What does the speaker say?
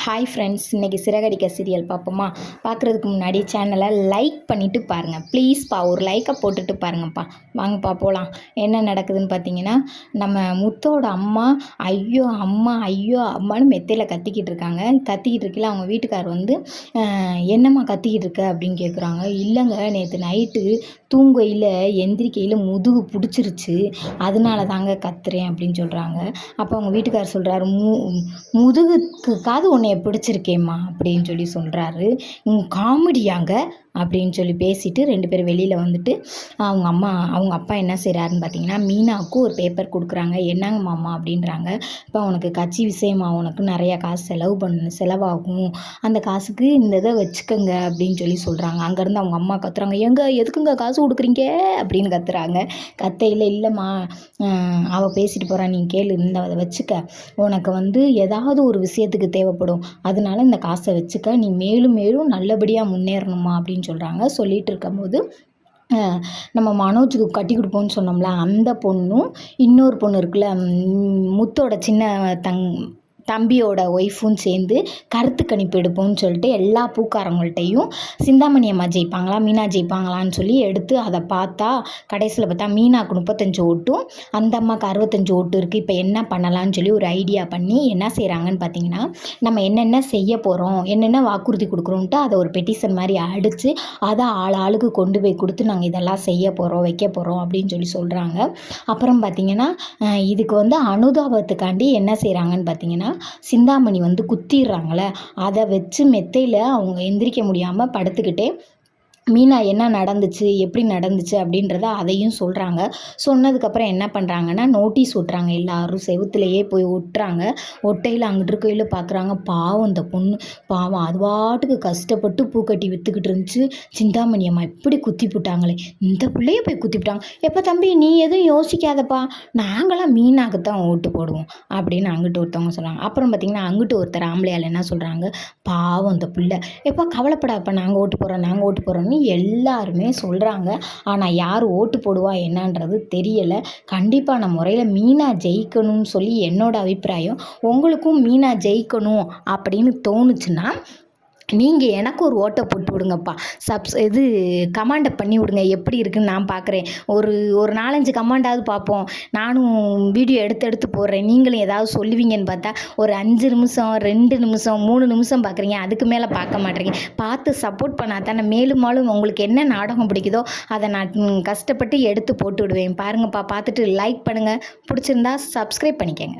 Hi friends, இன்றைக்கி Siragadikka serial பார்ப்போமா? பார்க்குறதுக்கு முன்னாடி சேனலை லைக் பண்ணிவிட்டு பாருங்கள் ப்ளீஸ்ப்பா. ஒரு லைக்கை போட்டுட்டு பாருங்கப்பா. வாங்கப்பா போகலாம். என்ன நடக்குதுன்னு பார்த்தீங்கன்னா, நம்ம முத்தோட அம்மா ஐயோ அம்மா ஐயோ அம்மான்னு மெத்தையில் கத்திக்கிட்டு இருக்காங்க. கத்திக்கிட்டு இருக்கையில் அவங்க வீட்டுக்கார் வந்து என்னம்மா கத்திக்கிட்டு இருக்க அப்படின்னு கேட்குறாங்க. இல்லைங்க, நேற்று நைட்டு தூங்கையில் எந்திரிக்கையில் முதுகு பிடிச்சிருச்சு, அதனால தாங்க கத்துறேன் அப்படின்னு சொல்கிறாங்க. அப்போ அவங்க வீட்டுக்கார் சொல்கிறாரு, முதுகுக்காவது உன்னைய பிடிச்சிருக்கேம்மா அப்படின்னு சொல்கிறாரு. காமெடியாங்க அப்படின்னு பேசிட்டு 2 பேரும் வெளியில் வந்துட்டு அவங்க அப்பா என்ன செய்கிறாருன்னு பார்த்தீங்கன்னா, மீனாவுக்கு ஒரு பேப்பர் கொடுக்குறாங்க. என்னங்க மாமா அப்படின்றாங்க. இப்போ உனக்கு கட்சி விஷயமா, உனக்கு நிறையா காசு செலவாகும், அந்த காசுக்கு இந்த இதை வச்சுக்கோங்க அப்படின்னு சொல்கிறாங்க. அங்கேருந்து அவங்க அம்மா கத்துறாங்க, எதுக்குங்க காசு கொடுக்குறீங்க அப்படின்னு கத்துறாங்க. கத்தையில் இல்லைம்மா, அவள் பேசிட்டு போகிறான், நீ கேளு, இந்த அதை வச்சுக்க, உனக்கு வந்து ஏதாவது ஒரு விஷயத்துக்கு தேவைப்படும், அதனால இந்த காசை வச்சுக்க, நீ மேலும் மேலும் நல்லபடியாக முன்னேறணுமா அப்படின்னு சொல்கிறாங்க. சொல்லிட்டு இருக்கும்போது நம்ம மனோஜுக்கு கட்டி கொடுப்போம்னு சொன்னோம்ல, அந்த பொண்ணும் இன்னொரு பொண்ணு இருக்குல்ல, முத்தோட சின்ன தம்பியோட ஒய்ஃபும் சேர்ந்து கருத்து கணிப்பு எடுப்போம்னு சொல்லிட்டு எல்லா பூக்காரங்கள்ட்டையும் சிந்தாமணி அம்மா ஜெயிப்பாங்களா மீனா ஜெயிப்பாங்களான்னு எடுத்து அதை பார்த்தா கடைசியில் பார்த்தா மீனாவுக்கு 35 ஓட்டும் அந்த அம்மாவுக்கு 65 ஓட்டு இருக்குது. இப்போ என்ன பண்ணலான்னு ஒரு ஐடியா பண்ணி என்ன செய்கிறாங்கன்னு பார்த்தீங்கன்னா, நம்ம என்னென்ன செய்ய போகிறோம், என்னென்ன வாக்குறுதி கொடுக்குறோன்ட்டு அதை ஒரு பெட்டிஷன் மாதிரி அடித்து அதை ஆளுக்கு கொண்டு போய் கொடுத்து நாங்கள் இதெல்லாம் செய்ய போகிறோம், வைக்க போகிறோம் அப்படின்னு சொல்கிறாங்க. அப்புறம் பார்த்திங்கன்னா, இதுக்கு வந்து அனுதாபத்துக்காண்டி என்ன செய்கிறாங்கன்னு பார்த்தீங்கன்னா, சிந்தாமணி வந்து குத்திடுறாங்களே, அதை வச்சு மெத்தையில் அவங்க எந்திரிக்க முடியாமல் படுத்துக்கிட்டே மீனா என்ன நடந்துச்சு, எப்படி நடந்துச்சு அப்படின்றத அதையும் சொல்கிறாங்க. சொன்னதுக்கப்புறம் என்ன பண்ணுறாங்கன்னா, நோட்டீஸ் ஒட்டுறாங்க. எல்லோரும் செவுத்துலேயே போய் ஒட்டுறாங்க. ஒட்டையில் அங்கிட்டு இருக்கையில் பார்க்குறாங்க, பாவம் இந்த பொண்ணு, பாவம் அது பாட்டுக்கு கஷ்டப்பட்டு பூக்கட்டி விற்றுக்கிட்டு இருந்துச்சு, சிந்தாமணி அம்மா இப்படி குத்தி போட்டாங்களே, இந்த பிள்ளைய போய் குத்தி விட்டாங்க. எப்போ தம்பி நீ எதுவும் யோசிக்காதப்பா, நாங்களாம் மீனாக்கு தான் ஓட்டு போடுவோம் அப்படின்னு அங்கிட்டு ஒருத்தவங்க சொல்கிறாங்க. அப்புறம் பார்த்திங்கன்னா, அங்கிட்டு ஒருத்தர் ஆம்பளையால் என்ன சொல்கிறாங்க, பாவம் இந்த பிள்ளை, எப்போ கவலைப்படாப்பா, நாங்கள் ஓட்டு போடுறோன்னு எல்லாருமே சொல்கிறாங்க. ஆனால் யார் ஓட்டு போடுவா என்னன்றது தெரியலை. கண்டிப்பான முறையில் மீனா ஜெயிக்கணும்னு என்னோட அபிப்பிராயம். உங்களுக்கும் மீனா ஜெயிக்கணும் அப்படின்னு தோணுச்சுன்னா நீங்கள் எனக்கு ஒரு ஓட்டை போட்டு விடுங்கப்பா. இது கமாண்டை பண்ணி விடுங்க, எப்படி இருக்குன்னு நான் பார்க்குறேன். ஒரு 4-5 கமாண்டாவது பார்ப்போம். நானும் வீடியோ எடுத்து போடுறேன், நீங்களும் ஏதாவது சொல்லுவீங்கன்னு பார்த்தா ஒரு 5 நிமிஷம் 2 நிமிஷம் 3 நிமிஷம் பார்க்குறீங்க, அதுக்கு மேலே பார்க்க மாட்டேறீங்க. பார்த்து சப்போர்ட் பண்ணால் தானே மேலும் உங்களுக்கு என்ன நாடகம் பிடிக்குதோ அதை நான் கஷ்டப்பட்டு எடுத்து போட்டு விடுவேன். பாருங்கப்பா, பார்த்துட்டு லைக் பண்ணுங்கள், பிடிச்சிருந்தா சப்ஸ்கிரைப் பண்ணிக்கோங்க.